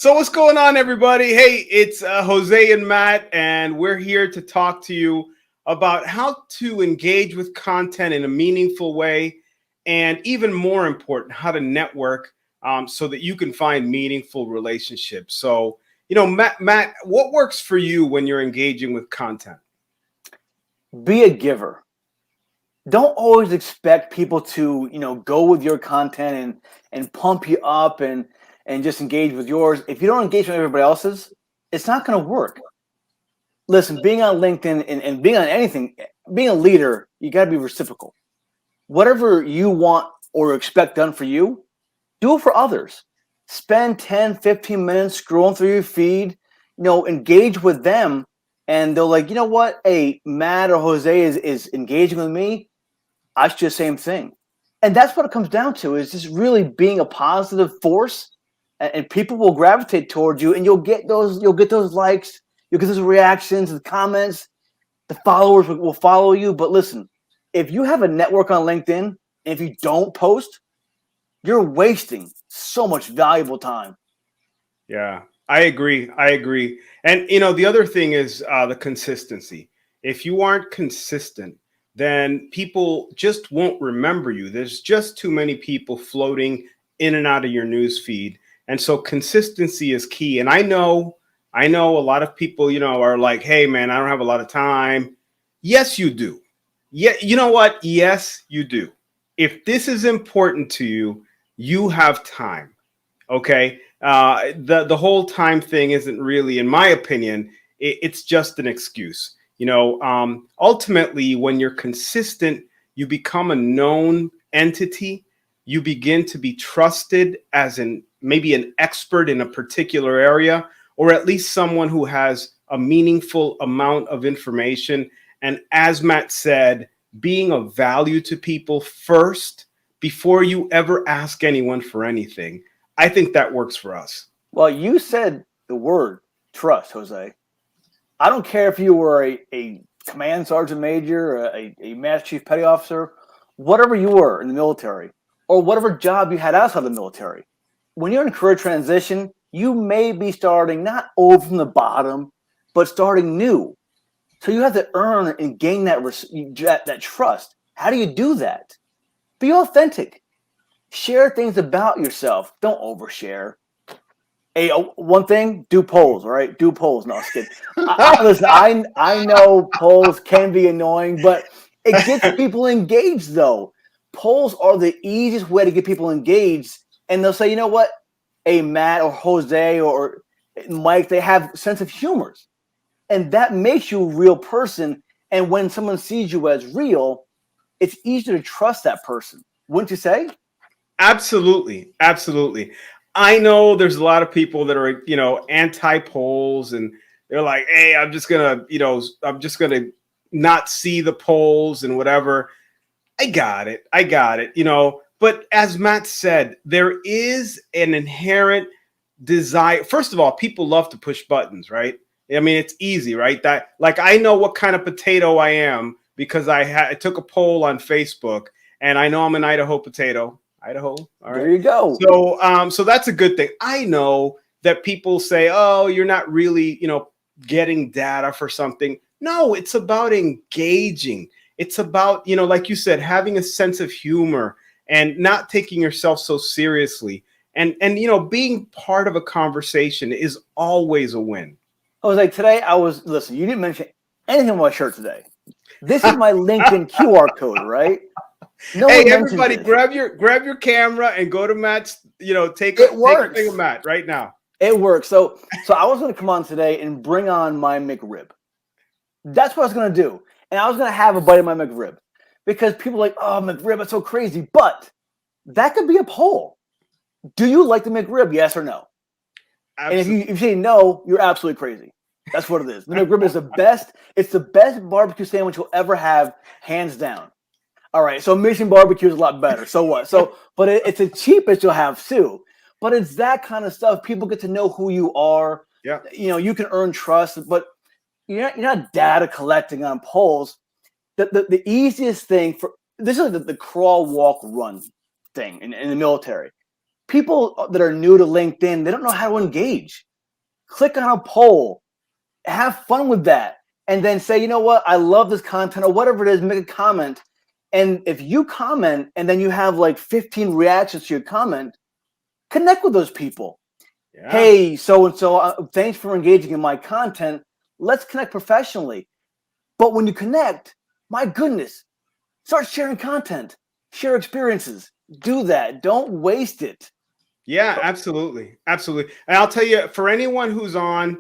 So what's going on, everybody? Hey, it's Jose and Matt, and we're here to talk to you about how to engage with content in a meaningful way, and even more important, how to network so that you can find meaningful relationships. So, Matt, what works for you when you're engaging with content? Be a giver. Don't always expect people to, go with your content and pump you up and just engage with yours. If you don't engage with everybody else's, it's not going to work. Listen, being on LinkedIn and being on anything, being a leader, you got to be reciprocal. Whatever you want or expect done for you, do it for others. Spend 10, 15 minutes scrolling through your feed, engage with them. And they're like, you know what? Hey, Matt or Jose is engaging with me. I should do the same thing. And that's what it comes down to, is just really being a positive force, and people will gravitate towards you, and you'll get those likes, you'll get those reactions and comments. The followers will follow you. But listen, if you have a network on LinkedIn and if you don't post, you're wasting so much valuable time. Yeah, I agree. I agree. And the other thing is the consistency. If you aren't consistent, then people just won't remember you. There's just too many people floating in and out of your news feed. And so consistency is key. And I know a lot of people, are like, "Hey man, I don't have a lot of time." Yes, you do. Yeah, you know what? Yes, you do. If this is important to you, you have time. Okay, the whole time thing isn't really, in my opinion, it's just an excuse. Ultimately, when you're consistent, you become a known entity. You begin to be trusted as maybe an expert in a particular area, or at least someone who has a meaningful amount of information. And as Matt said, being of value to people first before you ever ask anyone for anything. I think that works for us. Well, you said the word trust, Jose. I don't care if you were a command sergeant major, a master chief petty officer, whatever you were in the military, or whatever job you had outside the military. When you're in career transition, you may be starting not over from the bottom, but starting new. So you have to earn and gain that trust. How do you do that? Be authentic. Share things about yourself. Don't overshare. Hey, one thing, do polls, all right? Do polls. No, I'm just kidding. Listen, I know polls can be annoying, but it gets people engaged, though. Polls are the easiest way to get people engaged, and they'll say, you know what? Hey, Matt or Jose or Mike, they have sense of humor, and that makes you a real person. And when someone sees you as real, it's easier to trust that person. Wouldn't you say? Absolutely. Absolutely. I know there's a lot of people that are, anti polls, and they're like, "Hey, I'm just going to not see the polls and whatever." I got it. I got it. But as Matt said, there is an inherent desire. First of all, people love to push buttons, right? I mean, it's easy, right? That, like, I know what kind of potato I am because I took a poll on Facebook, and I know I'm an Idaho potato. Idaho. All There right. you go. So that's a good thing. I know that people say, "Oh, you're not really, getting data for something." No, it's about engaging. It's about, like you said, having a sense of humor and not taking yourself so seriously. And being part of a conversation is always a win. I was like, today listen, you didn't mention anything on my shirt today. This is my LinkedIn QR code, right? No Hey, one mentioned everybody, this. grab your camera and go to Matt's. Take It a thing of works. Matt right now. It works. So I was going to come on today and bring on my McRib. That's what I was going to do. And I was going to have a bite of my McRib because people are like, oh, McRib, it's so crazy. But that could be a poll. Do you like the McRib? Yes or no? And if Absolutely. you say no, you're absolutely crazy. That's what it is. The McRib is the best. It's the best barbecue sandwich you'll ever have, hands down. All right, so Mission Barbecue is a lot better. So what? But it's the cheapest you'll have too. But it's that kind of stuff. People get to know who you are. Yeah. You can earn trust, but you're not data collecting on polls. The easiest thing for this is the crawl, walk, run thing in the military. People that are new to LinkedIn, they don't know how to engage. Click on a poll, have fun with that, and then say, you know what, I love this content or whatever it is, make a comment. And if you comment and then you have like 15 reactions to your comment, connect with those people. Yeah. Hey, so and so, thanks for engaging in my content. Let's connect professionally. But when you connect, my goodness, start sharing content, share experiences. Do that. Don't waste it. Yeah, absolutely, absolutely. And I'll tell you, for anyone who's on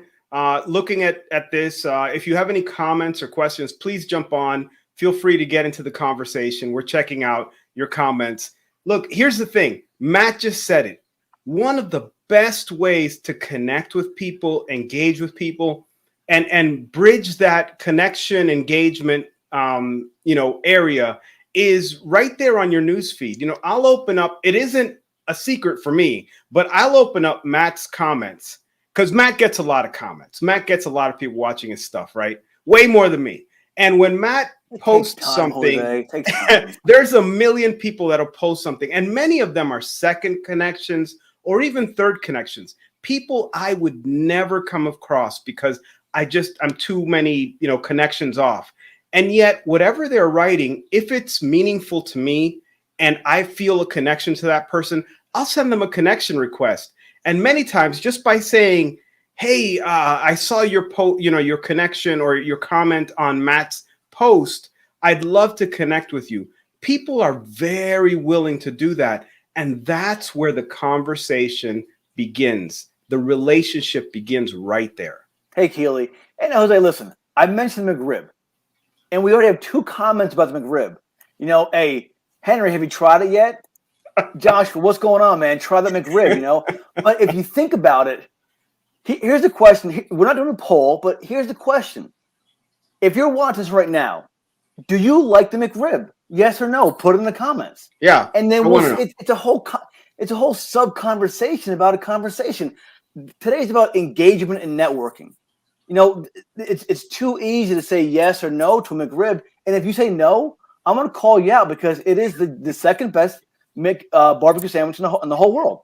looking at this, if you have any comments or questions, please jump on. Feel free to get into the conversation. We're checking out your comments. Look, here's the thing. Matt just said it. One of the best ways to connect with people, engage with people, and bridge that connection engagement area is right there on your news feed. I'll open up. It isn't a secret for me, but I'll open up Matt's comments because Matt gets a lot of comments. Matt gets a lot of people watching his stuff, right? Way more than me. And when Matt It takes posts time, something, Jose. It takes time. there's a million people that'll post something, and many of them are second connections or even third connections. People I would never come across because I'm too many, connections off. And yet, whatever they're writing, if it's meaningful to me and I feel a connection to that person, I'll send them a connection request. And many times, just by saying, "Hey, I saw your your connection or your comment on Matt's post. I'd love to connect with you." People are very willing to do that, and that's where the conversation begins. The relationship begins right there. Hey, Keely. And Jose, listen, I mentioned McRib, and we already have 2 comments about the McRib. Hey, Henry, have you tried it yet? Josh, what's going on, man? Try the McRib. But if you think about it, here's the question. We're not doing a poll, but here's the question. If you're watching this right now, do you like the McRib? Yes or no? Put it in the comments. Yeah, And then I we'll want to know. it's a whole sub conversation about a conversation. Today's about engagement and networking. It's too easy to say yes or no to a McRib. And if you say no, I'm going to call you out because it is the second best barbecue sandwich in the whole world.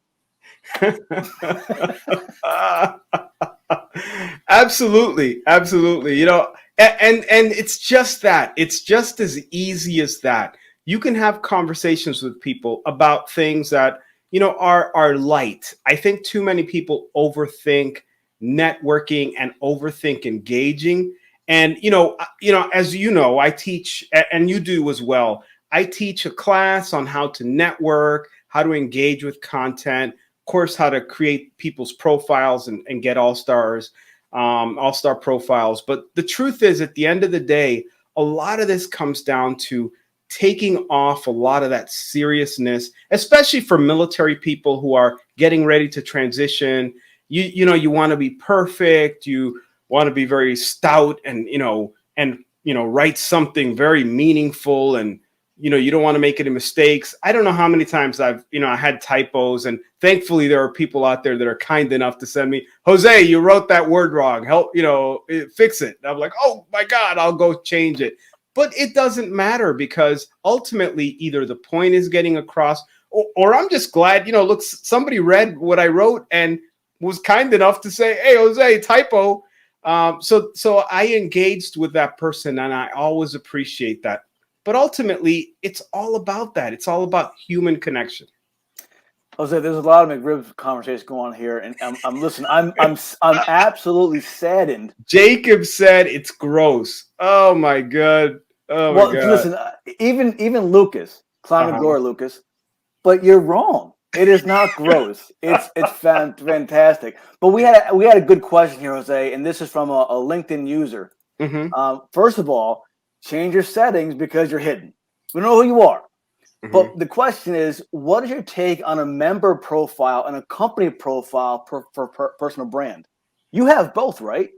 Absolutely, absolutely. And it's just that. It's just as easy as that. You can have conversations with people about things that are light. I think too many people overthink networking and overthink engaging. And as I teach, and you do as well. I teach a class on how to network, how to engage with content, of course, how to create people's profiles and get all-star profiles. But the truth is, at the end of the day, a lot of this comes down to taking off a lot of that seriousness, especially for military people who are getting ready to transition. You want to be perfect. You want to be very stout and write something very meaningful, and you don't want to make any mistakes. I don't know how many times I had typos, and thankfully there are people out there that are kind enough to send me, "Jose, you wrote that word wrong. Help, fix it." And I'm like, "Oh my God, I'll go change it." But it doesn't matter because ultimately either the point is getting across or I'm just glad, look, somebody read what I wrote and was kind enough to say, "Hey, Jose, typo." So I engaged with that person, and I always appreciate that. But ultimately, it's all about that. It's all about human connection. Jose, there's a lot of McRib conversations going on here, and I'm absolutely saddened. Jacob said it's gross. Oh my God. Oh my Well, God. listen, even Lucas, Climate Uh-huh. Glory Lucas, but you're wrong. It is not gross. It's fantastic. But we had a good question here, Jose, and this is from a LinkedIn user. Mm-hmm. First of all, change your settings because you're hidden. We know who you are. Mm-hmm. But the question is, what is your take on a member profile and a company profile for personal brand? You have both, right?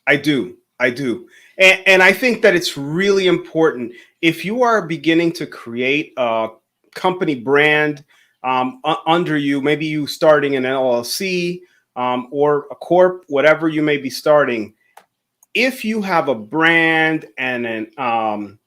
I do. I do. And I think that it's really important if you are beginning to create a company brand under you, maybe you starting an LLC or a corp, whatever you may be starting. If you have a brand and an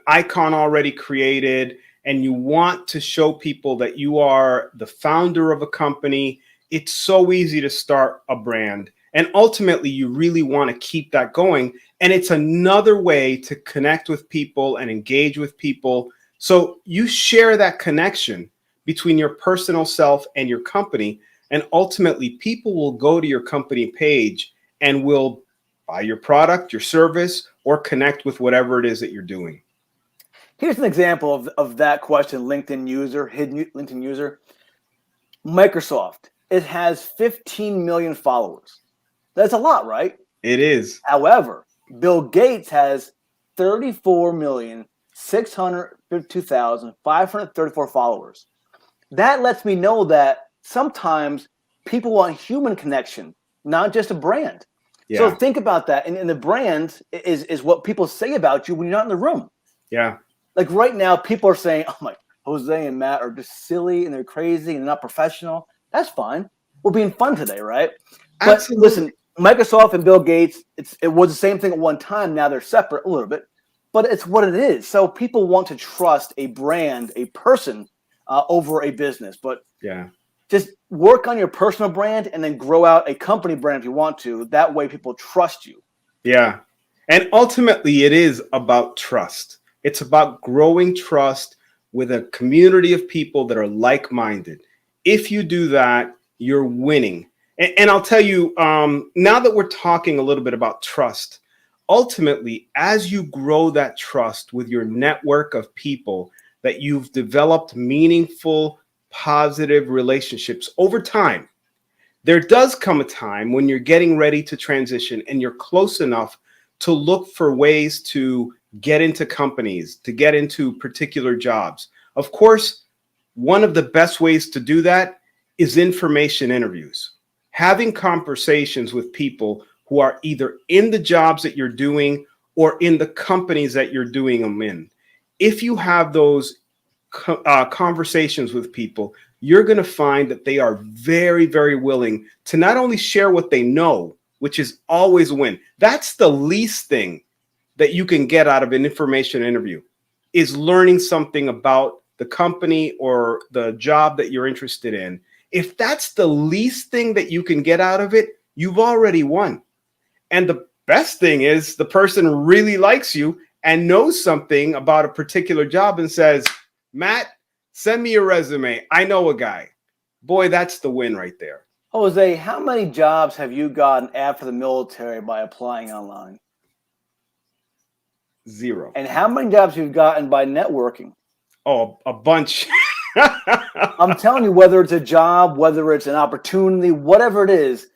icon already created and you want to show people that you are the founder of a company, it's so easy to start a brand. And ultimately, you really want to keep that going. And it's another way to connect with people and engage with people. So you share that connection between your personal self and your company. And ultimately, people will go to your company page and will buy your product, your service, or connect with whatever it is that you're doing. Here's an example of that question, LinkedIn user, hidden LinkedIn user. Microsoft, it has 15 million followers. That's a lot, right? It is. However, Bill Gates has 34,652,534 followers. That lets me know that sometimes people want human connection, not just a brand. Yeah. So think about that. And the brand is what people say about you when you're not in the room. Yeah. Like right now, people are saying, oh my, Jose and Matt are just silly and they're crazy and they're not professional. That's fine. We're being fun today, right? But Absolutely. listen, Microsoft and Bill Gates, it was the same thing at one time. Now they're separate a little bit, but it's what it is. So people want to trust a brand, a person over a business. But Yeah. just work on your personal brand and then grow out a company brand if you want to. That way people trust you. Yeah. And ultimately, it is about trust. It's about growing trust with a community of people that are like-minded. If you do that, you're winning. And I'll tell you, now that we're talking a little bit about trust, ultimately, as you grow that trust with your network of people that you've developed meaningful, positive relationships over time, there does come a time when you're getting ready to transition and you're close enough to look for ways to get into companies, to get into particular jobs. Of course, one of the best ways to do that is information interviews. Having conversations with people who are either in the jobs that you're doing or in the companies that you're doing them in. If you have those conversations with people, you're going to find that they are very, very willing to not only share what they know, which is always a win. That's the least thing that you can get out of an information interview, is learning something about the company or the job that you're interested in. If that's the least thing that you can get out of it, you've already won. And the best thing is the person really likes you and knows something about a particular job and says, Matt, send me your resume. I know a guy. Boy, that's the win right there. Jose, how many jobs have you gotten after the military by applying online? 0. And how many jobs have you gotten by networking? Oh, a bunch. I'm telling you, whether it's a job, whether it's an opportunity, whatever it is,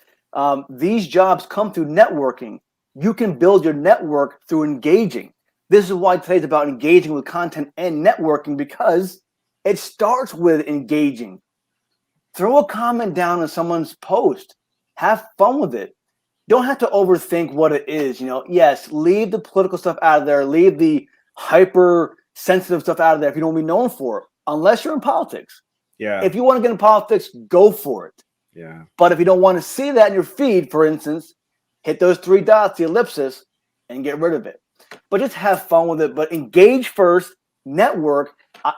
these jobs come through networking. You can build your network through engaging. This is why today's about engaging with content and networking, because it starts with engaging. Throw a comment down on someone's post. Have fun with it. Don't have to overthink what it is. Yes, leave the political stuff out of there. Leave the hyper sensitive stuff out of there if you don't want to be known for it, unless you're in politics. Yeah. If you want to get in politics, go for it. Yeah. But if you don't want to see that in your feed, for instance, hit those 3 dots, the ellipsis, and get rid of it. But just have fun with it. But engage first, network,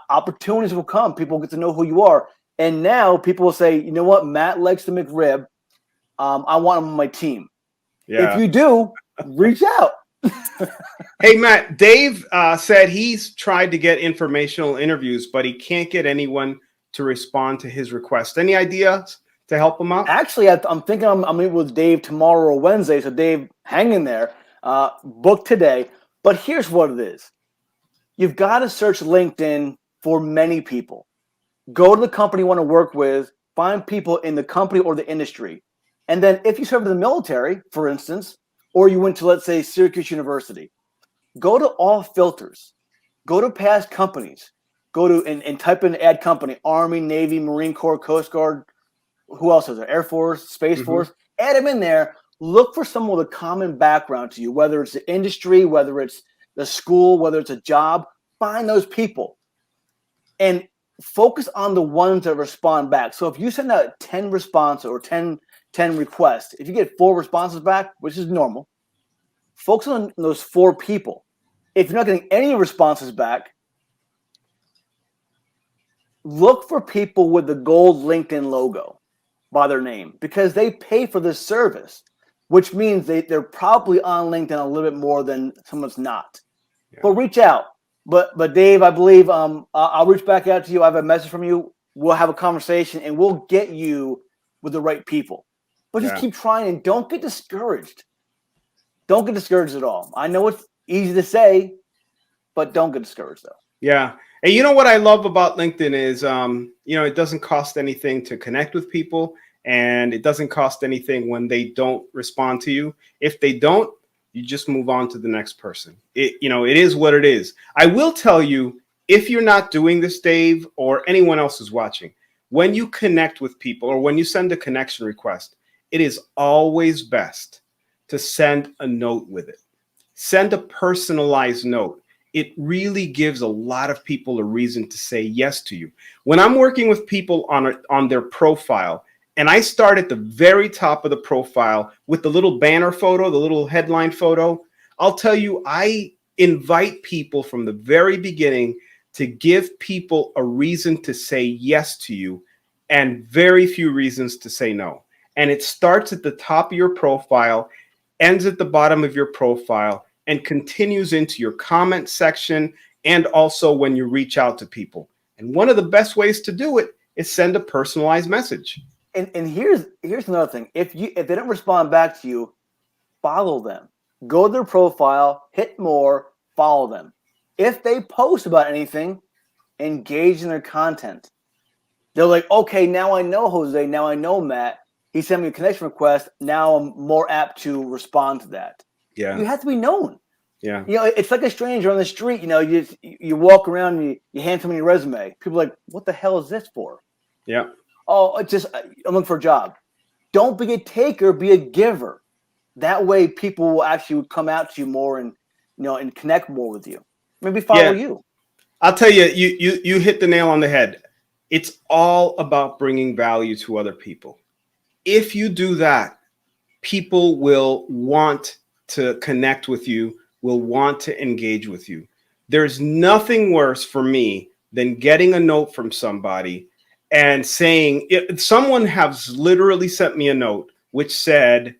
opportunities will come. People get to know who you are. And now people will say, you know what, Matt likes the McRib. I want him on my team. Yeah. If you do, reach out. Hey, Matt, Dave said he's tried to get informational interviews, but he can't get anyone to respond to his request. Any ideas to help him out? Actually, I'm thinking I'm meeting with Dave tomorrow or Wednesday. So Dave, hang in there. Book today. But here's what it is. You've got to search LinkedIn for many people. Go to the company you want to work with. Find people in the company or the industry. And then if you served in the military, for instance, or you went to, let's say, Syracuse University, go to all filters. Go to past companies. Go to and type in add company, Army, Navy, Marine Corps, Coast Guard. Who else is there? Air Force, Space Force. Add them in there. Look for someone with a common background to you, whether it's the industry, whether it's the school, whether it's a job. Find those people and focus on the ones that respond back. So if you send out 10 responses or 10 requests, if you get 4 responses back, which is normal, focus on those 4 people. If you're not getting any responses back, look for people with the gold LinkedIn logo by their name because they pay for this service, which means they're probably on LinkedIn a little bit more than someone's not. Yeah. But reach out. But Dave, I believe I'll reach back out to you. I have a message from you. We'll have a conversation and we'll get you with the right people. But just keep trying and don't get discouraged. Don't get discouraged at all. I know it's easy to say, but don't get discouraged though. Yeah. And you know what I love about LinkedIn is, it doesn't cost anything to connect with people, and it doesn't cost anything when they don't respond to you. If they don't, you just move on to the next person. It is what it is. I will tell you, if you're not doing this, Dave, or anyone else who's watching, when you connect with people or when you send a connection request, it is always best to send a note with it. Send a personalized note. It really gives a lot of people a reason to say yes to you. When I'm working with people on their profile, and I start at the very top of the profile with the little banner photo, the little headline photo, I'll tell you, I invite people from the very beginning to give people a reason to say yes to you and very few reasons to say no. And it starts at the top of your profile, ends at the bottom of your profile, and continues into your comment section and also when you reach out to people. And one of the best ways to do it is send a personalized message. And here's another thing. If they don't respond back to you, follow them. Go to their profile, hit more, follow them. If they post about anything, engage in their content. They're like, okay, now I know Jose, now I know Matt. He sent me a connection request. Now I'm more apt to respond to that. Yeah. You have to be known. Yeah. It's like a stranger on the street. You walk around and you hand someone your resume. People are like, what the hell is this for? Yeah. Oh, I'm looking for a job. Don't be a taker, be a giver. That way people will actually come out to you more and connect more with you. Maybe follow you. I'll tell you, you hit the nail on the head. It's all about bringing value to other people. If you do that, people will want to connect with you, will want to engage with you. There's nothing worse for me than getting a note from somebody and saying, someone has literally sent me a note which said,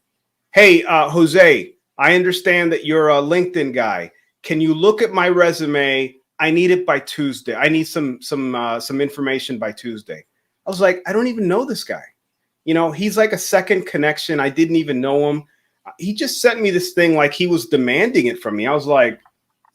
hey, Jose, I understand that you're a LinkedIn guy. Can you look at my resume? I need it by Tuesday. I need some information by Tuesday. I was like, I don't even know this guy. He's like a second connection. I didn't even know him. He just sent me this thing like he was demanding it from me. I was like,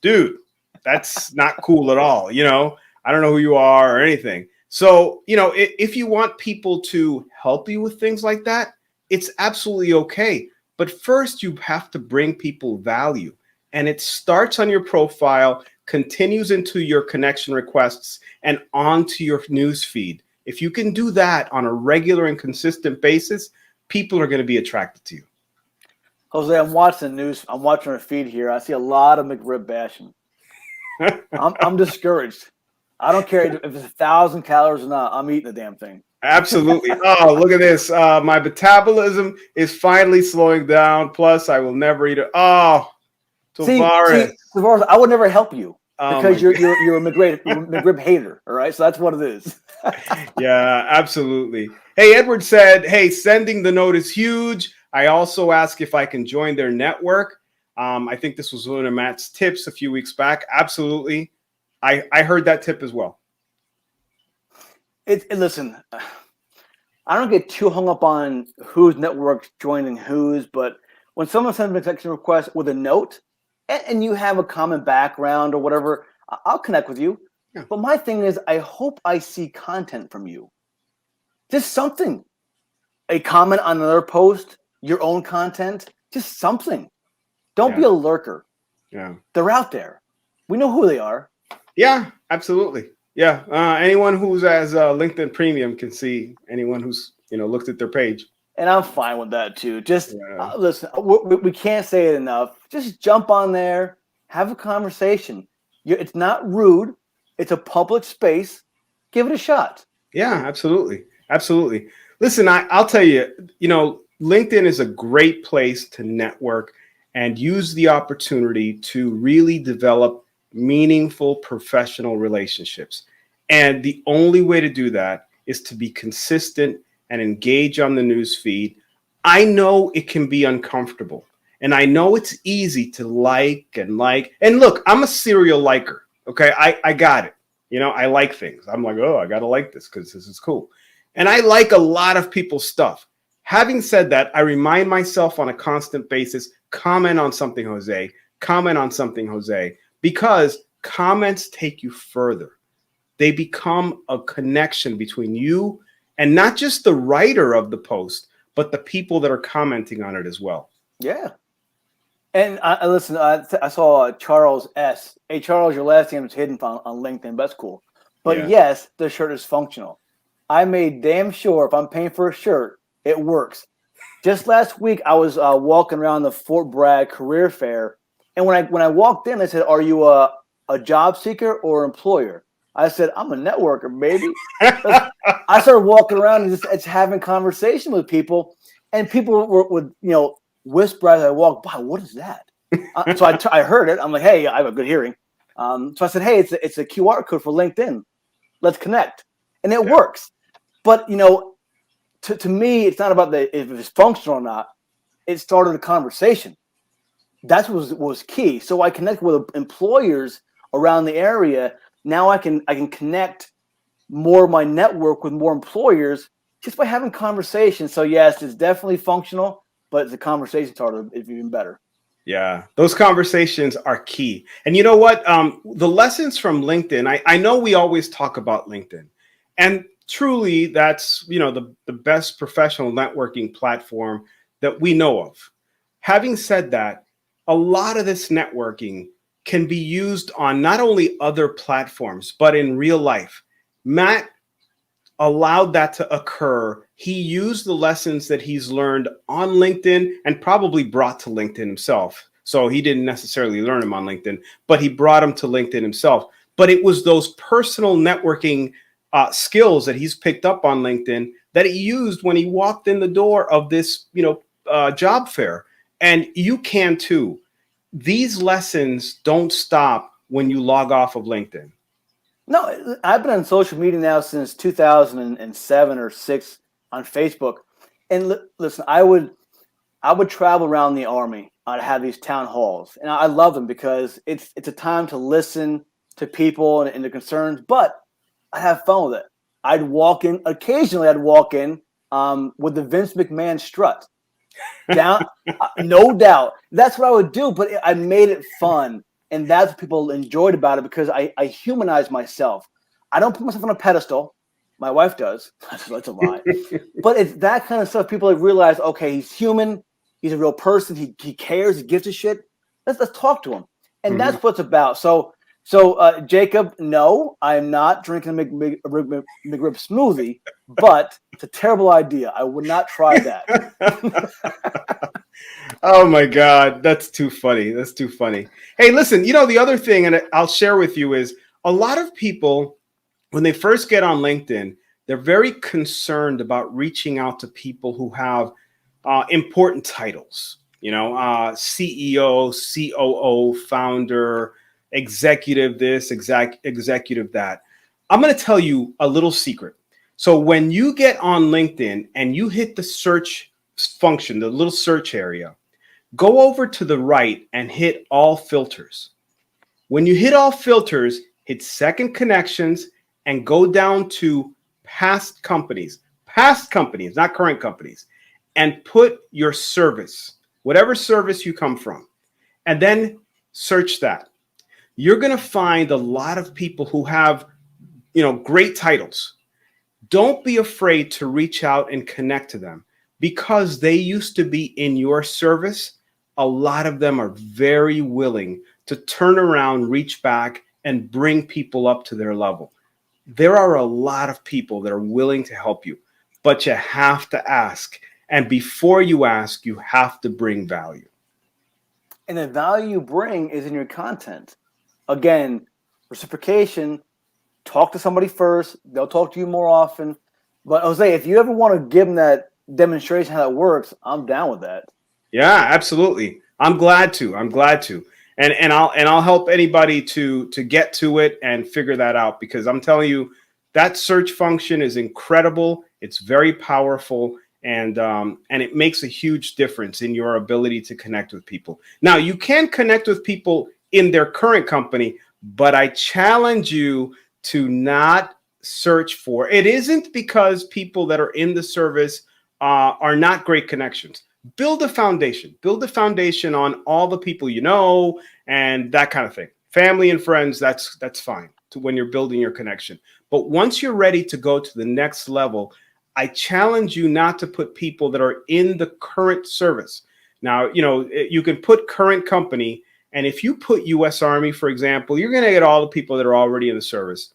dude, that's not cool at all. I don't know who you are or anything. So, if you want people to help you with things like that, it's absolutely okay. But first, you have to bring people value. And it starts on your profile, continues into your connection requests, and onto your news feed. If you can do that on a regular and consistent basis, people are going to be attracted to you. Jose, I'm watching the news. I'm watching our feed here. I see a lot of McRib bashing. I'm discouraged. I don't care if it's 1,000 calories or not. I'm eating the damn thing. Absolutely. Oh, look at this. My metabolism is finally slowing down. Plus, I will never eat it. Oh, Tavares. See, Tavares, I would never help you because you're a McRib hater. All right, so that's what it is. Yeah, absolutely. Hey, Edward said, hey, sending the note is huge. I also ask if I can join their network. I think this was one of Matt's tips a few weeks back. Absolutely. I heard that tip as well. Listen, I don't get too hung up on whose network's joining whose, but when someone sends me a connection request with a note and you have a common background or whatever, I'll connect with you. Yeah. But my thing is, I hope I see content from you. Just something. A comment on another post, your own content, just something. Don't be a lurker. Yeah. They're out there. We know who they are. Yeah, absolutely. Yeah. Anyone who's as LinkedIn Premium can see anyone who's, looked at their page. And I'm fine with that too. Just listen, we can't say it enough. Just jump on there, have a conversation. It's not rude. It's a public space. Give it a shot. Yeah, absolutely. Absolutely. Listen, I'll tell you, LinkedIn is a great place to network and use the opportunity to really develop meaningful professional relationships. And the only way to do that is to be consistent and engage on the news feed. I know it can be uncomfortable. And I know it's easy to like. And look, I'm a serial liker. Okay. I got it. I like things. I'm like, oh, I got to like this because this is cool. And I like a lot of people's stuff. Having said that, I remind myself on a constant basis, comment on something, Jose, comment on something, Jose, because comments take you further. They become a connection between you and not just the writer of the post, but the people that are commenting on it as well. Yeah. And I listen, I saw Charles S. Hey, Charles, your last name is hidden on LinkedIn. That's cool. But Yeah. yes, the shirt is functional. I made damn sure if I'm paying for a shirt, it works. Just last week, I was walking around the Fort Bragg career fair. And when I walked in, they said, are you a job seeker or employer? I said, I'm a networker, baby. I started walking around and just having conversation with people. And people would whisper as I walked by, what is that? So I heard it. I'm like, hey, I have a good hearing. So I said, hey, it's a QR code for LinkedIn. Let's connect. And it works. But, to me, it's not about if it's functional or not. It started a conversation. That's what was key. So I connect with employers around the area. Now I can connect more of my network with more employers just by having conversations. So yes, it's definitely functional. But the conversation started is even better. Yeah, those conversations are key. And you know what? The lessons from LinkedIn, I know we always talk about LinkedIn. And truly, that's, the best professional networking platform that we know of. Having said that, a lot of this networking can be used on not only other platforms, but in real life. Matt allowed that to occur. He used the lessons that he's learned on LinkedIn and probably brought to LinkedIn himself. So he didn't necessarily learn them on LinkedIn, but he brought them to LinkedIn himself. But it was those personal networking skills that he's picked up on LinkedIn that he used when he walked in the door of this, job fair. And you can too. These lessons don't stop when you log off of LinkedIn. No, I've been on social media now since 2007 or 6 on Facebook. And listen, I would travel around the Army. I'd have these town halls, and I love them because it's a time to listen to people and their concerns. But I have fun with it. Occasionally I'd walk in with the Vince McMahon strut down, no doubt. That's what I would do. But I made it fun. And that's what people enjoyed about it because I humanize myself. I don't put myself on a pedestal. My wife does. That's a lie. But it's that kind of stuff. People realize, okay, he's human. He's a real person. He cares. He gives a shit. Let's talk to him. And that's what it's about. So Jacob, no, I'm not drinking a McRib smoothie, but it's a terrible idea. I would not try that. Oh my God, that's too funny. That's too funny. Hey, listen, the other thing, and I'll share with you, is a lot of people, when they first get on LinkedIn, they're very concerned about reaching out to people who have important titles, CEO, COO, founder, executive this, executive that. I'm going to tell you a little secret. So when you get on LinkedIn and you hit the search function, the little search area, go over to the right and hit all filters. When you hit all filters, hit second connections and go down to past companies, not current companies, and put your service, whatever service you come from, and then search that. You're going to find a lot of people who have, great titles. Don't be afraid to reach out and connect to them because they used to be in your service. A lot of them are very willing to turn around, reach back, and bring people up to their level. There are a lot of people that are willing to help you, but you have to ask. And before you ask, you have to bring value. And the value you bring is in your content. Again, reciprocation, talk to somebody first. They'll talk to you more often. But Jose, if you ever want to give them that demonstration how that works, I'm down with that. Yeah, absolutely. I'm glad to. and I'll help anybody to get to it and figure that out, because I'm telling you, that search function is incredible. It's very powerful, and it makes a huge difference in your ability to connect with people. Now, you can connect with people in their current company, but I challenge you to not search for it. Isn't because people that are in the service are not great connections. Build a foundation on all the people you know and that kind of thing. Family and friends, that's fine to when you're building your connection. But once you're ready to go to the next level, I challenge you not to put people that are in the current service. Now, you can put current company, and if you put US Army, for example, you're going to get all the people that are already in the service.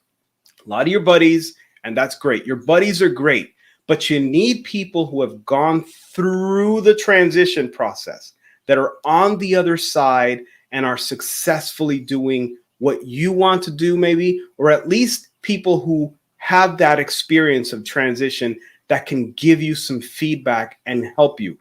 A lot of your buddies, and that's great. Your buddies are great, but you need people who have gone through the transition process, that are on the other side and are successfully doing what you want to do, maybe, or at least people who have that experience of transition that can give you some feedback and help you.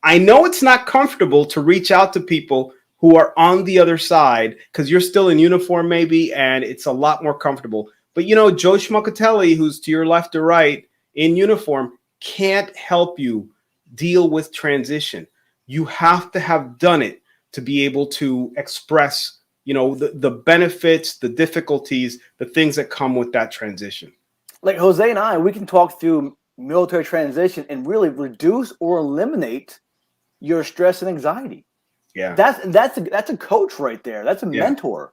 I know it's not comfortable to reach out to people who are on the other side because you're still in uniform, maybe, and it's a lot more comfortable. But Joe Schmuckatelli, who's to your left or right in uniform, can't help you deal with transition. You have to have done it to be able to express, the benefits, the difficulties, the things that come with that transition. Like Jose and I, we can talk through military transition and really reduce or eliminate your stress and anxiety. Yeah, that's a coach right there. That's a mentor.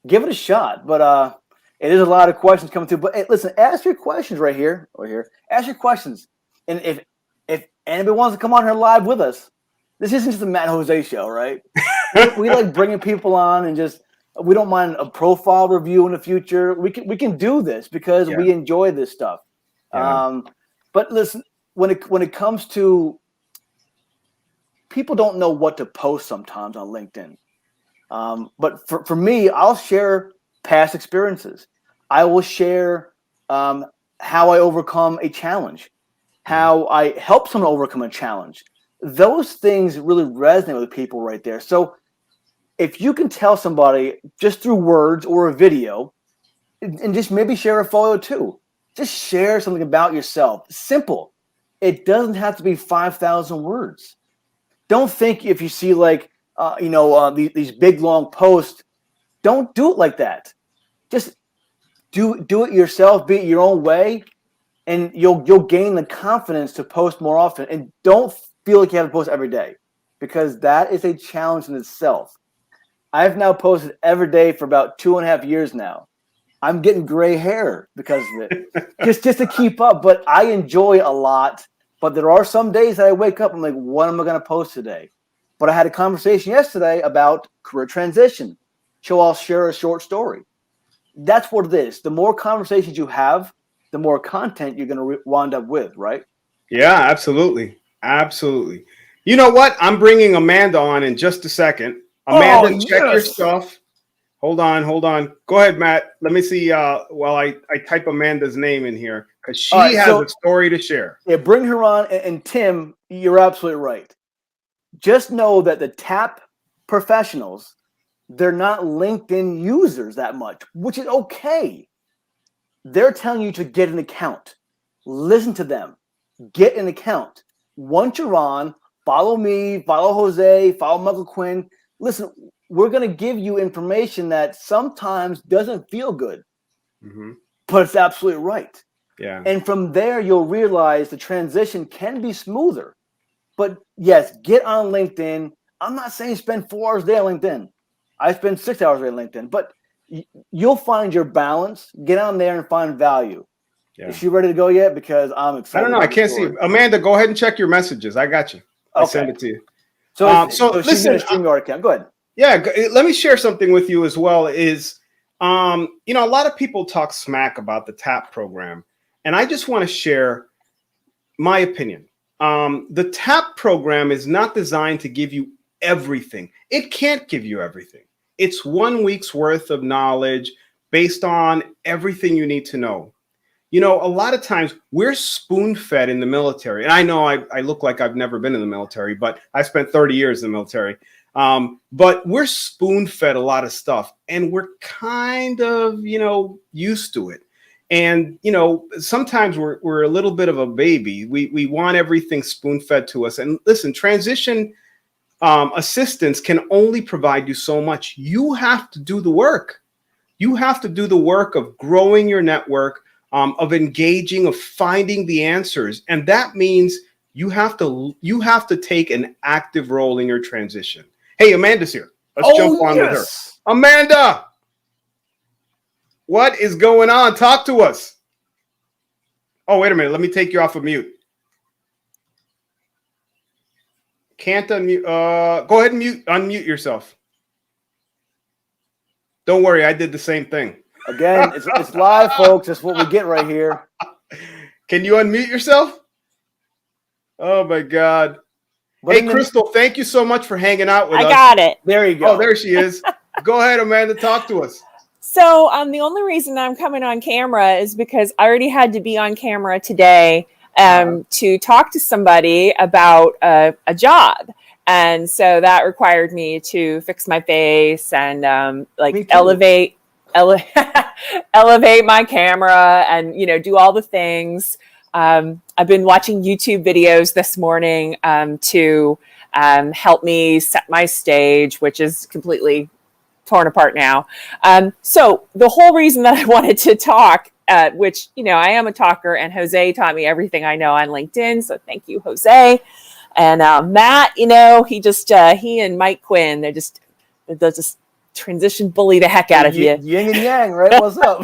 Give it a shot. But it is a lot of questions coming through. But hey, listen, ask your questions right here or here. Ask your questions, and if anybody wants to come on here live with us, this isn't just a Matt and Jose show, right? we like bringing people on, and just we don't mind a profile review in the future. We can do this because we enjoy this stuff. Yeah. But listen, when it comes to, people don't know what to post sometimes on LinkedIn. But for me, I'll share past experiences. I will share how I overcome a challenge, how I help someone overcome a challenge. Those things really resonate with people right there. So if you can tell somebody just through words or a video, and just maybe share a photo too, just share something about yourself. Simple. It doesn't have to be 5,000 words. Don't think if you see these big long posts, don't do it like that. Just do it yourself, be it your own way, and you'll gain the confidence to post more often. And don't feel like you have to post every day, because that is a challenge in itself. I've now posted every day for about 2.5 years now. I'm getting gray hair because of it, just to keep up. But I enjoy it a lot. But there are some days that I wake up, I'm like, what am I going to post today? But I had a conversation yesterday about career transition. So I'll share a short story. That's what it is. The more conversations you have, the more content you're going to wind up with, right? Yeah, absolutely. Absolutely. You know what? I'm bringing Amanda on in just a second. Amanda, check your stuff. Hold on. Go ahead, Matt. Let me see while I type Amanda's name in here, because she has a story to share. Yeah, bring her on. And Tim, you're absolutely right. Just know that the TAP professionals, they're not LinkedIn users that much, which is okay. They're telling you to get an account. Listen to them. Get an account. Once you're on, follow me, follow Jose, follow Michael Quinn. Listen, we're going to give you information that sometimes doesn't feel good, but it's absolutely right. Yeah. And from there, you'll realize the transition can be smoother. But yes, get on LinkedIn. I'm not saying spend 4 hours a day on LinkedIn. I spend 6 hours a day on LinkedIn, but you'll find your balance. Get on there and find value. Yeah. Is she ready to go yet? Because I'm excited. I don't know. I can't see. Amanda, go ahead and check your messages. I got you. I'll send it to you. So listen, she's in a StreamYard account. Go ahead. Yeah, let me share something with you as well. Is a lot of people talk smack about the TAP program, and I just want to share my opinion. The TAP program is not designed to give you everything. It can't give you everything. It's 1 week's worth of knowledge based on everything you need to know. A lot of times we're spoon-fed in the military. And I know I look like I've never been in the military, but I spent 30 years in the military. But we're spoon fed a lot of stuff, and we're kind of, used to it. And sometimes we're a little bit of a baby. We want everything spoon fed to us. And listen, transition assistance can only provide you so much. You have to do the work. You have to do the work of growing your network, of engaging, of finding the answers, and that means you have to take an active role in your transition. Hey, Amanda's here. Let's jump on with her. Amanda, what is going on? Talk to us. Oh, wait a minute. Let me take you off of mute. Can't unmute. Go ahead and unmute yourself. Don't worry, I did the same thing. Again, it's live, folks. That's what we get right here. Can you unmute yourself? Oh, my God. But hey, Crystal, thank you so much for hanging out with us. I got it. There you go. Oh, there she is. Go ahead, Amanda. Talk to us. So the only reason I'm coming on camera is because I already had to be on camera today to talk to somebody about a job. And so that required me to fix my face and elevate my camera and, do all the things. I've been watching YouTube videos this morning to help me set my stage, which is completely torn apart now. So the whole reason that I wanted to talk, which, I am a talker, and Jose taught me everything I know on LinkedIn. So thank you, Jose. And Matt, he and Mike Quinn, they'll just transition bully the heck out of you. Yin and yang, right? What's up?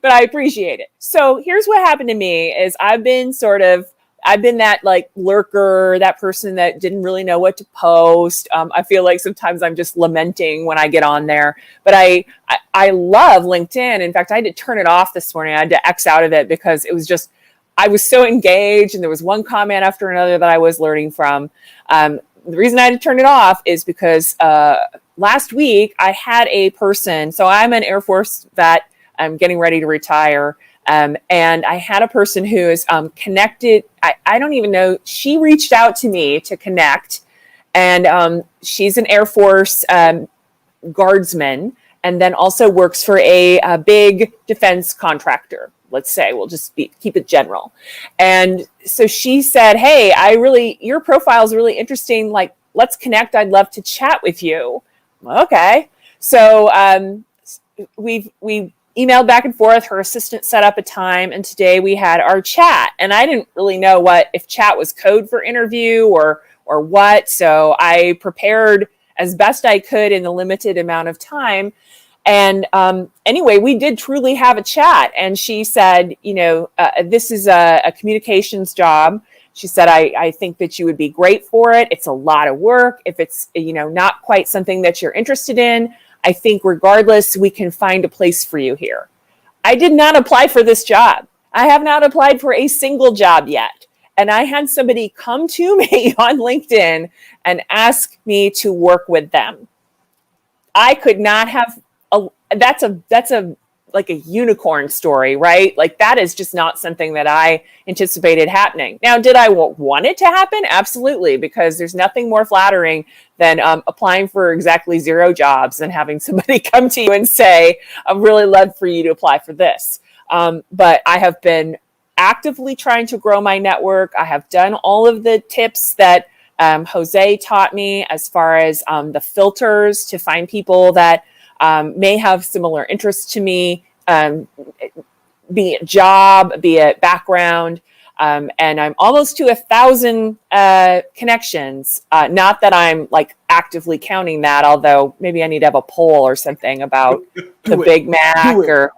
But I appreciate it. So here's what happened to me is I've been that like lurker, that person that didn't really know what to post. I feel like sometimes I'm just lamenting when I get on there, but I love LinkedIn. In fact, I had to turn it off this morning. I had to X out of it because it was just, I was so engaged and there was one comment after another that I was learning from. The reason I had to turn it off is because last week I had a person, so I'm an Air Force vet, I'm getting ready to retire. And I had a person who is connected. I don't even know. She reached out to me to connect. And she's an Air Force guardsman and then also works for a big defense contractor. Let's say we'll just keep it general. And so she said, hey, your profile is really interesting. Like, let's connect. I'd love to chat with you. Okay. So we emailed back and forth. Her assistant set up a time, and today we had our chat. And I didn't really know if chat was code for interview or what. So I prepared as best I could in the limited amount of time. And anyway, we did truly have a chat. And she said, this is a communications job. She said, I think that you would be great for it. It's a lot of work. If it's, not quite something that you're interested in, I think regardless, we can find a place for you here. I did not apply for this job. I have not applied for a single job yet. And I had somebody come to me on LinkedIn and ask me to work with them. I could not have that's a like a unicorn story, right? Like that is just not something that I anticipated happening. Now, did I want it to happen? Absolutely, because there's nothing more flattering than applying for exactly 0 jobs and having somebody come to you and say, I'd really love for you to apply for this. But I have been actively trying to grow my network. I have done all of the tips that Jose taught me as far as the filters to find people that may have similar interests to me, be it job, be it background. And I'm almost to 1,000 connections. Not that I'm like actively counting that, although maybe I need to have a poll or something about the Big Mac or.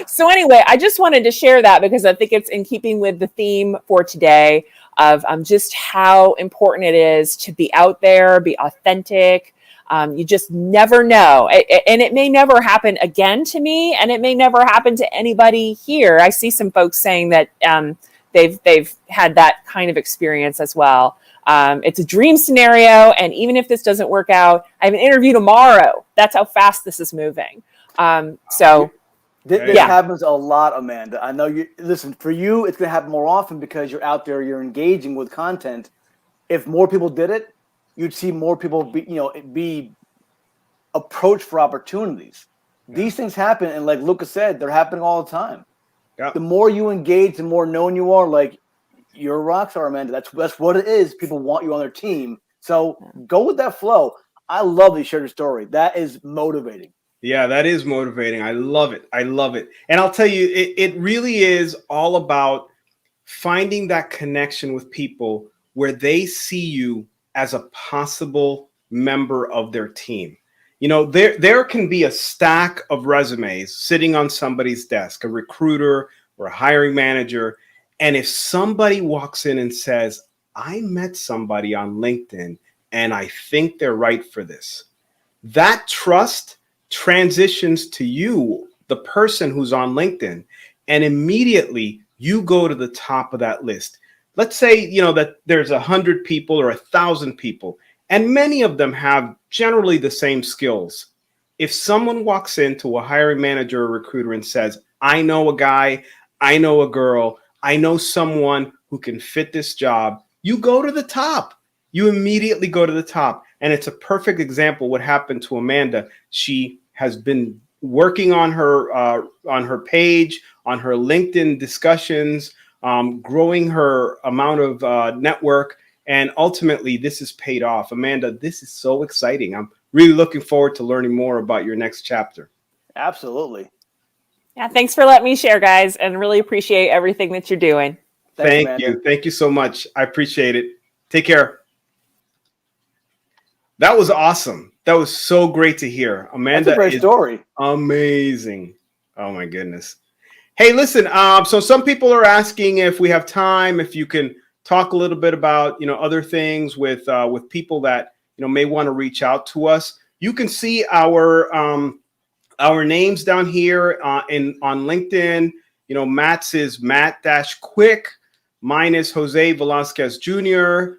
So anyway, I just wanted to share that because I think it's in keeping with the theme for today of just how important it is to be out there, be authentic. You just never know. And it may never happen again to me, and it may never happen to anybody here. I see some folks saying that they've had that kind of experience as well. It's a dream scenario, and even if this doesn't work out, I have an interview tomorrow. That's how fast this is moving. This happens a lot, Amanda. I know you. Listen, for you, it's going to happen more often because you're out there, you're engaging with content. if more people did it, you'd see more people be approached for opportunities. Yeah. These things happen, and like Lucas said, they're happening all the time. Yeah. The more you engage, the more known you are. Like, you're a rock star, Amanda. That's what it is. People want you on their team. So go with that flow. I love that you shared your story. That is motivating. Yeah, that is motivating. I love it. I love it. And I'll tell you, it really is all about finding that connection with people where they see you as a possible member of their team. You know, there can be a stack of resumes sitting on somebody's desk, a recruiter or a hiring manager. And if somebody walks in and says, I met somebody on LinkedIn and I think they're right for this, that trust transitions to you, the person who's on LinkedIn, and immediately you go to the top of that list. Let's say, that there's 100 people or 1,000 people, and many of them have generally the same skills. If someone walks into a hiring manager or recruiter and says, I know a guy, I know a girl, I know someone who can fit this job, you go to the top. You immediately go to the top. And it's a perfect example what happened to Amanda. She has been working on her page, on her LinkedIn discussions, growing her amount of network. And ultimately, this has paid off. Amanda, this is so exciting. I'm really looking forward to learning more about your next chapter. Absolutely. Yeah, thanks for letting me share, guys, and really appreciate everything that you're doing. Thank you. Thank you so much. I appreciate it. Take care. That was awesome. That was so great to hear. Amanda, that's a great story. Amazing. Oh my goodness. Hey, listen. So some people are asking if we have time, if you can talk a little bit about other things with people that may want to reach out to us. You can see our names down here on LinkedIn. Matt's is Matt-Quick. Mine is Jose Velazquez Jr.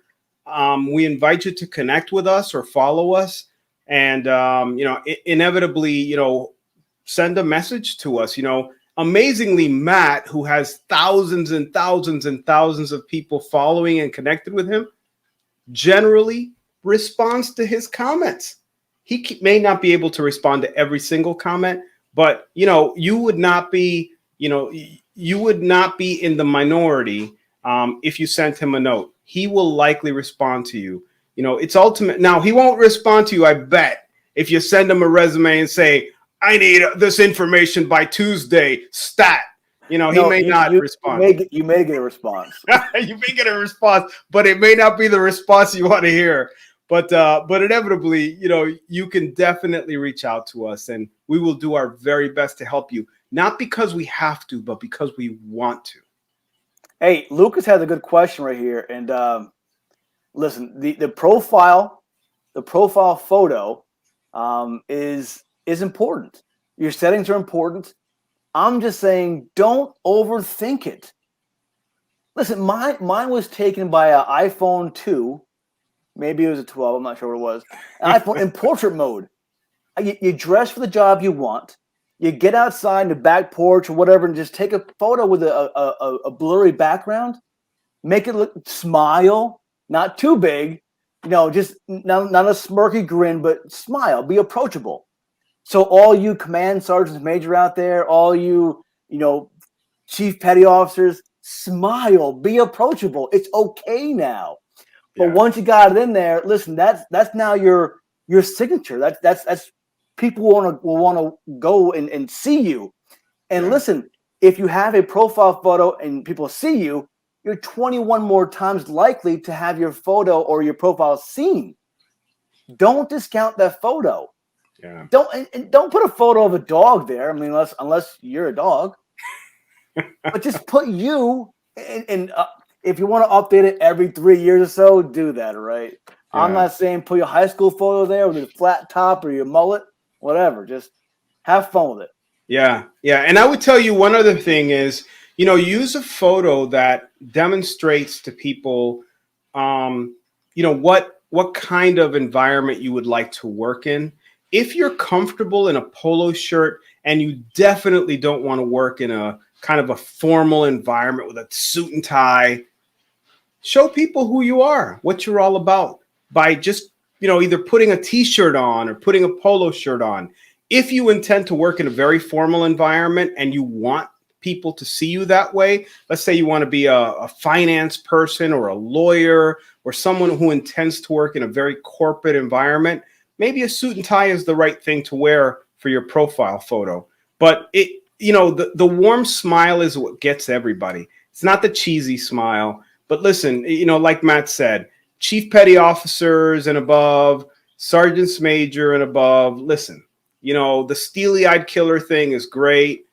We invite you to connect with us or follow us, and inevitably, send a message to us. Amazingly, Matt, who has thousands and thousands and thousands of people following and connected with him, generally responds to his comments. He may not be able to respond to every single comment, but you would not be in the minority if you sent him a note. He will likely respond to you. It's ultimate. Now, he won't respond to you, I bet, if you send him a resume and say, I need this information by Tuesday, stat. He may not respond. You may get a response. You may get a response, but it may not be the response you want to hear. But inevitably, you can definitely reach out to us, and we will do our very best to help you. Not because we have to, but because we want to. Hey, Lucas has a good question right here, and listen, the profile photo is important. Your settings are important. I'm just saying, don't overthink it. Listen, mine was taken by an iPhone 2. Maybe it was a 12. I'm not sure what it was. An iPhone in portrait mode. You dress for the job you want. You get outside in the back porch or whatever and just take a photo with a blurry background. Make it look, smile, not too big. Just not a smirky grin, but smile. Be approachable. So all you command sergeants major out there, all you, chief petty officers, smile. Be approachable. It's okay now. But once you got it in there, listen, that's now your signature. That's people will want to go and see you. And listen, if you have a profile photo and people see you, you're 21 more times likely to have your photo or your profile seen. Don't discount that photo. Yeah. Don't put a photo of a dog there. I mean, unless you're a dog. But just put you and if you want to update it every 3 years or so, do that, right? Yeah. I'm not saying put your high school photo there with your flat top or your mullet, whatever. Just have fun with it. Yeah, yeah. And I would tell you one other thing is, use a photo that demonstrates to people, what kind of environment you would like to work in. If you're comfortable in a polo shirt and you definitely don't want to work in a kind of a formal environment with a suit and tie, show people who you are, what you're all about by just, either putting a t-shirt on or putting a polo shirt on. If you intend to work in a very formal environment and you want people to see you that way, let's say you want to be a finance person or a lawyer or someone who intends to work in a very corporate environment, maybe a suit and tie is the right thing to wear for your profile photo. But the warm smile is what gets everybody. It's not the cheesy smile. But listen, like Matt said, chief petty officers and above, sergeants major and above, listen, the steely-eyed killer thing is great,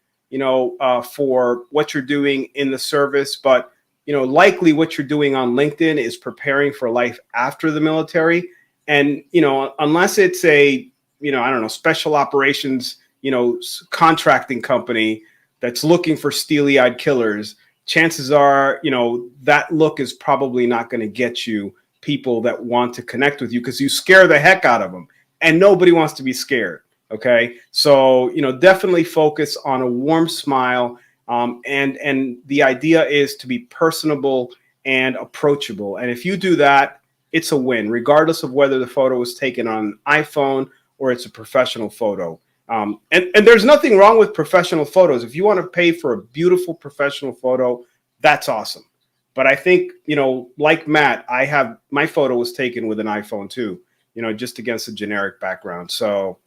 for what you're doing in the service. But, likely what you're doing on LinkedIn is preparing for life after the military. And, unless it's I don't know, special operations, contracting company that's looking for steely-eyed killers, chances are, that look is probably not going to get you people that want to connect with you because you scare the heck out of them, and nobody wants to be scared. Okay. So, definitely focus on a warm smile. And the idea is to be personable and approachable. And if you do that, it's a win, regardless of whether the photo was taken on an iPhone or it's a professional photo. And there's nothing wrong with professional photos. If you want to pay for a beautiful professional photo, that's awesome. But I think, like Matt, my photo was taken with an iPhone too, just against a generic background. So,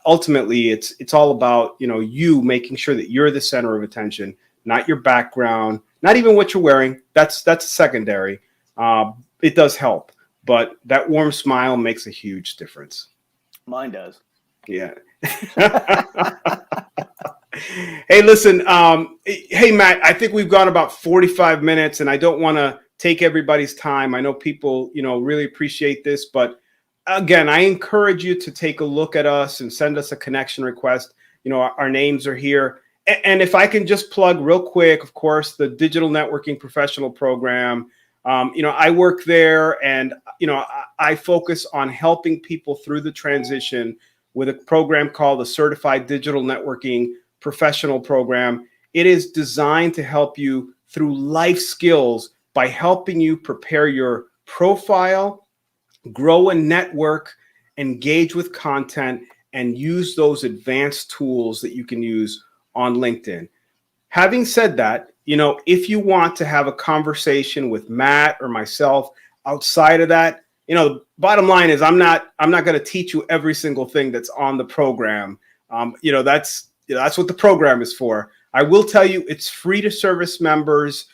ultimately it's all about, you making sure that you're the center of attention, not your background, not even what you're wearing. That's secondary. It does help, but that warm smile makes a huge difference. Mine does. Yeah. Hey, listen, hey, Matt, I think we've gone about 45 minutes and I don't want to take everybody's time. I know people, really appreciate this, but again, I encourage you to take a look at us and send us a connection request. Our names are here. And if I can just plug real quick, of course, the Digital Networking Professional Program. I work there and, I focus on helping people through the transition with a program called the Certified Digital Networking Professional Program. It is designed to help you through life skills by helping you prepare your profile, grow a network, engage with content, and use those advanced tools that you can use on LinkedIn. Having said that, if you want to have a conversation with Matt or myself outside of that, bottom line is I'm not going to teach you every single thing that's on the program. That's what the program is for. I will tell you it's free to service members.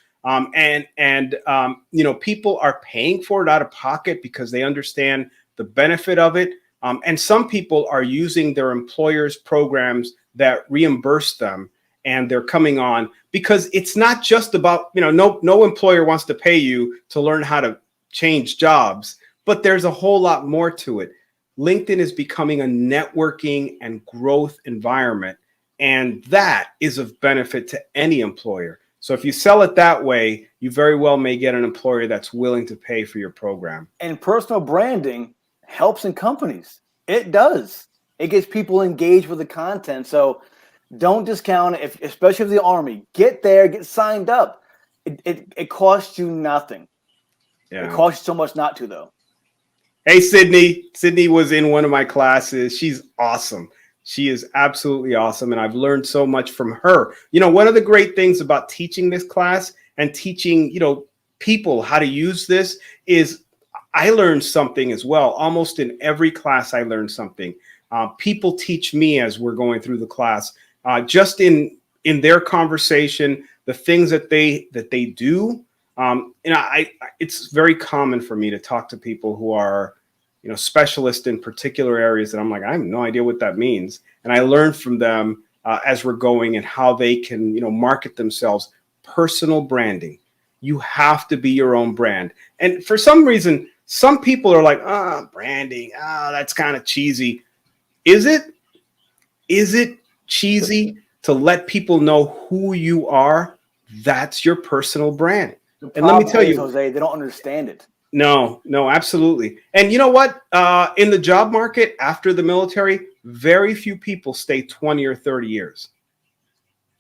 People are paying for it out of pocket because they understand the benefit of it. And some people are using their employer's programs that reimburse them, and they're coming on because it's not just about, no employer wants to pay you to learn how to change jobs, but there's a whole lot more to it. LinkedIn is becoming a networking and growth environment, and that is of benefit to any employer. So if you sell it that way, you very well may get an employer that's willing to pay for your program. And personal branding helps in companies. It does. It gets people engaged with the content. So don't discount it, especially if the Army. Get there, get signed up. It costs you nothing. Yeah. It costs you so much not to, though. Hey, Sydney. Sydney was in one of my classes. She's awesome. She is absolutely awesome. And I've learned so much from her. One of the great things about teaching this class and teaching, people how to use this is I learned something as well. Almost in every class, I learned something. People teach me as we're going through the class, just in their conversation, the things that they do. It's very common for me to talk to people who are, specialists in particular areas that I'm like, I have no idea what that means. And I learn from them as we're going and how they can, market themselves. Personal branding. You have to be your own brand. And for some reason, some people are like, branding, that's kind of cheesy. Is it? Is it cheesy to let people know who you are? That's your personal brand. And let me tell you, Jose, they don't understand it. No, absolutely. And you know what? In the job market after the military, very few people stay 20 or 30 years.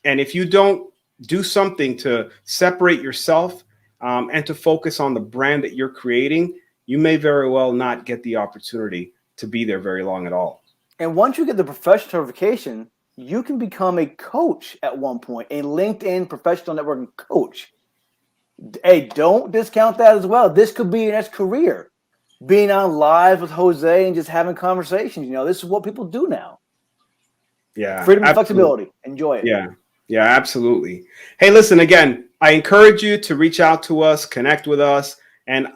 And if you don't do something to separate yourself and to focus on the brand that you're creating, you may very well not get the opportunity to be there very long at all. And once you get the professional certification, you can become a coach at one point, a LinkedIn professional networking coach. Hey, don't discount that as well. This could be your next career. Being on live with Jose and just having conversations. You know, this is what people do now. Yeah. Freedom and absolutely. flexibility. Enjoy it. Yeah. Yeah, absolutely. Hey, listen, again, I encourage you to reach out to us, connect with us. And,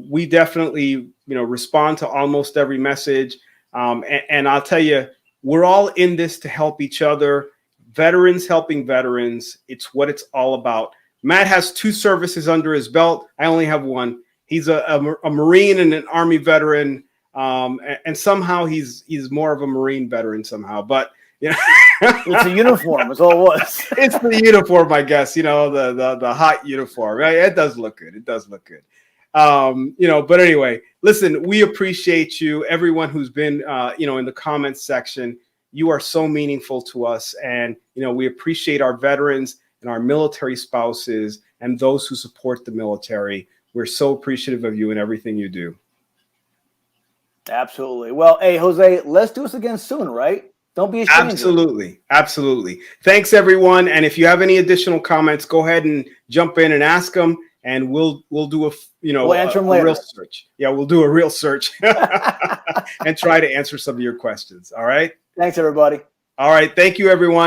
we definitely, respond to almost every message. And I'll tell you, we're all in this to help each other. Veterans helping veterans. It's what it's all about. Matt has 2 services under his belt. I only have 1. He's a Marine and an Army veteran. And somehow he's more of a Marine veteran somehow. But, it's a uniform. It's all it was. It's the uniform, I guess, the hot uniform, right? It does look good. It does look good. But anyway, listen, we appreciate you. Everyone who's been, in the comments section, you are so meaningful to us. And, we appreciate our veterans and our military spouses and those who support the military. We're so appreciative of you and everything you do. Absolutely. Well, hey, Jose, let's do this again soon, right? Don't be ashamed. Absolutely. Absolutely. Thanks, everyone. And if you have any additional comments, go ahead and jump in and ask them. And we'll do we'll answer them a later. real search. Yeah, we'll do a real search and try to answer some of your questions. All right. Thanks, everybody. All right. Thank you, everyone.